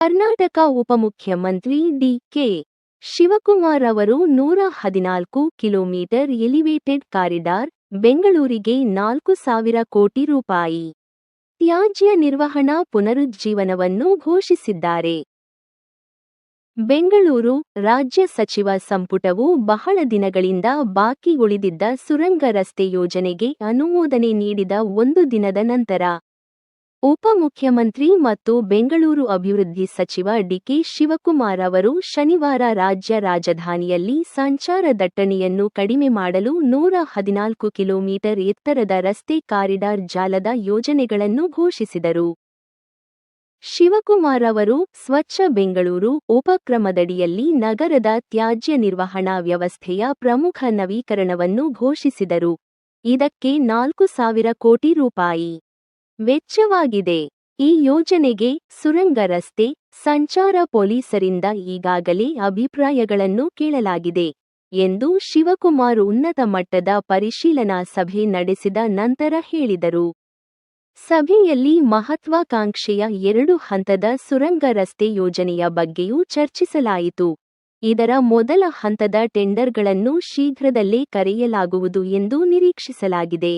ಕರ್ನಾಟಕ ಉಪಮುಖ್ಯಮಂತ್ರಿ ಡಿ.ಕೆ. ಶಿವಕುಮಾರ್ ಅವರು 114 kilometre elevated corridor, ಬೆಂಗಳೂರಿಗೆ 4,000 ಕೋಟಿ ರೂಪಾಯಿ ತ್ಯಾಜ್ಯ ನಿರ್ವಹಣಾ ಪುನರುಜ್ಜೀವನವನ್ನು ಘೋಷಿಸಿದ್ದಾರೆ. ಬೆಂಗಳೂರು: ರಾಜ್ಯ ಸಚಿವ ಸಂಪುಟವು ಬಹಳ ದಿನಗಳಿಂದ ಬಾಕಿ ಉಳಿದಿದ್ದ ಸುರಂಗ ರಸ್ತೆ ಯೋಜನೆಗೆ ಅನುಮೋದನೆ ನೀಡಿದ ಒಂದು ದಿನದ ನಂತರ ಉಪಮುಖ್ಯಮಂತ್ರಿ ಮತ್ತು ಬೆಂಗಳೂರು ಅಭಿವೃದ್ಧಿ ಸಚಿವ ಡಿ.ಕೆ. ಶಿವಕುಮಾರ್ ಅವರು ಶನಿವಾರ ರಾಜ್ಯ ರಾಜಧಾನಿಯಲ್ಲಿ ಸಂಚಾರ ದಟ್ಟಣೆಯನ್ನು ಕಡಿಮೆ ಮಾಡಲು 114 ಕಿಲೋಮೀಟರ್ ಎತ್ತರದ ರಸ್ತೆ ಕಾರಿಡಾರ್ ಜಾಲದ ಯೋಜನೆಗಳನ್ನು ಘೋಷಿಸಿದರು. ಶಿವಕುಮಾರ್ ಅವರು ಸ್ವಚ್ಛ ಬೆಂಗಳೂರು ಉಪಕ್ರಮದಡಿಯಲ್ಲಿ ನಗರದ ತ್ಯಾಜ್ಯ ನಿರ್ವಹಣಾ ವ್ಯವಸ್ಥೆಯ ಪ್ರಮುಖ ನವೀಕರಣವನ್ನು ಘೋಷಿಸಿದರು. ಇದಕ್ಕೆ 4,000 ಕೋಟಿ ರೂಪಾಯಿ ವೆಚ್ಚವಾಗಿದೆ. ಈ ಯೋಜನೆಗೆ ಸುರಂಗ ರಸ್ತೆ ಸಂಚಾರ ಪೊಲೀಸರಿಂದ ಈಗಾಗಲೇ ಅಭಿಪ್ರಾಯಗಳನ್ನು ಕೇಳಲಾಗಿದೆ ಎಂದು ಶಿವಕುಮಾರ್ ಉನ್ನತ ಮಟ್ಟದ ಪರಿಶೀಲನಾ ಸಭೆ ನಡೆಸಿದ ನಂತರ ಹೇಳಿದರು. ಸಭೆಯಲ್ಲಿ ಮಹತ್ವಾಕಾಂಕ್ಷೆಯ 2 ಹಂತದ ಸುರಂಗ ರಸ್ತೆ ಯೋಜನೆಯ ಬಗ್ಗೆಯೂ ಚರ್ಚಿಸಲಾಯಿತು. ಇದರ ಮೊದಲ ಹಂತದ ಟೆಂಡರ್ಗಳನ್ನು ಶೀಘ್ರದಲ್ಲೇ ಕರೆಯಲಾಗುವುದು ಎಂದು ನಿರೀಕ್ಷಿಸಲಾಗಿದೆ.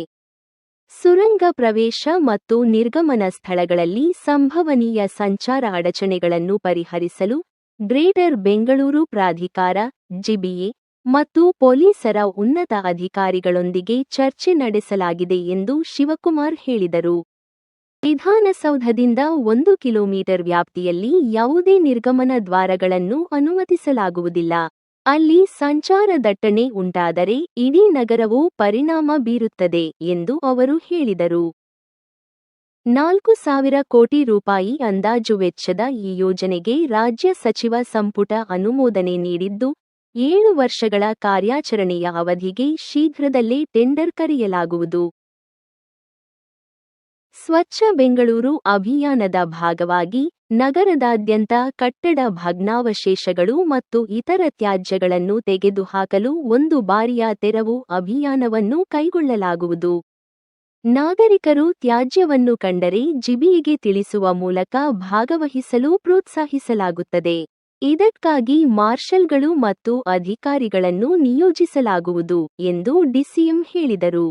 ಸುರಂಗ ಪ್ರವೇಶ ಮತ್ತು ನಿರ್ಗಮನ ಸ್ಥಳಗಳಲ್ಲಿ ಸಂಭವನೀಯ ಸಂಚಾರ ಅಡಚಣೆಗಳನ್ನು ಪರಿಹರಿಸಲು ಗ್ರೇಟರ್ ಬೆಂಗಳೂರು ಪ್ರಾಧಿಕಾರ, ಜಿಬಿಎ ಮತ್ತು ಪೊಲೀಸರ ಉನ್ನತ ಅಧಿಕಾರಿಗಳೊಂದಿಗೆ ಚರ್ಚೆ ನಡೆಸಲಾಗಿದೆ ಎಂದು ಶಿವಕುಮಾರ್ ಹೇಳಿದರು. ವಿಧಾನಸೌಧದಿಂದ 1 ಕಿಲೋಮೀಟರ್ ವ್ಯಾಪ್ತಿಯಲ್ಲಿ ಯಾವುದೇ ನಿರ್ಗಮನ ದ್ವಾರಗಳನ್ನು ಅನುಮತಿಸಲಾಗುವುದಿಲ್ಲ. ಅಲ್ಲಿ ಸಂಚಾರ ದಟ್ಟಣೆ ಉಂಟಾದರೆ ಇಡೀ ನಗರವು ಪರಿಣಾಮ ಬೀರುತ್ತದೆ ಎಂದು ಅವರು ಹೇಳಿದರು. 4,000 ಕೋಟಿ ರೂಪಾಯಿ ಅಂದಾಜು ವೆಚ್ಚದ ಈ ಯೋಜನೆಗೆ ರಾಜ್ಯ ಸಚಿವ ಸಂಪುಟ ಅನುಮೋದನೆ ನೀಡಿದ್ದು, 7 ವರ್ಷಗಳ ಕಾರ್ಯಾಚರಣೆಯ ಅವಧಿಗೆ ಶೀಘ್ರದಲ್ಲೇ ಟೆಂಡರ್ ಕರೆಯಲಾಗುವುದು. ಸ್ವಚ್ಛ ಬೆಂಗಳೂರು ಅಭಿಯಾನದ ಭಾಗವಾಗಿ ನಗರದಾದ್ಯಂತ ಕಟ್ಟಡ ಭಗ್ನಾವಶೇಷಗಳು ಮತ್ತು ಇತರ ತ್ಯಾಜ್ಯಗಳನ್ನು ತೆಗೆದುಹಾಕಲು ಒಂದು ಬಾರಿಯ ತೆರವು ಅಭಿಯಾನವನ್ನು ಕೈಗೊಳ್ಳಲಾಗುವುದು. ನಾಗರಿಕರು ತ್ಯಾಜ್ಯವನ್ನು ಕಂಡರೆ ಜಿಬಿಎಗೆ ತಿಳಿಸುವ ಮೂಲಕ ಭಾಗವಹಿಸಲು ಪ್ರೋತ್ಸಾಹಿಸಲಾಗುತ್ತದೆ. ಇದಕ್ಕಾಗಿ ಮಾರ್ಷಲ್ಗಳು ಮತ್ತು ಅಧಿಕಾರಿಗಳನ್ನು ನಿಯೋಜಿಸಲಾಗುವುದು ಎಂದು ಡಿಸಿಎಂ ಹೇಳಿದರು.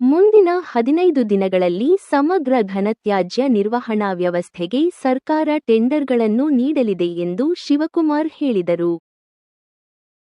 ಮುಂದಿನ 15 ದಿನಗಳಲ್ಲಿ ಸಮಗ್ರ ಘನತ್ಯಾಜ್ಯ ನಿರ್ವಹಣಾ ವ್ಯವಸ್ಥೆಗೆ ಸರ್ಕಾರ ಟೆಂಡರ್ಗಳನ್ನು ನೀಡಲಿದೆ ಎಂದು ಶಿವಕುಮಾರ್ ಹೇಳಿದರು.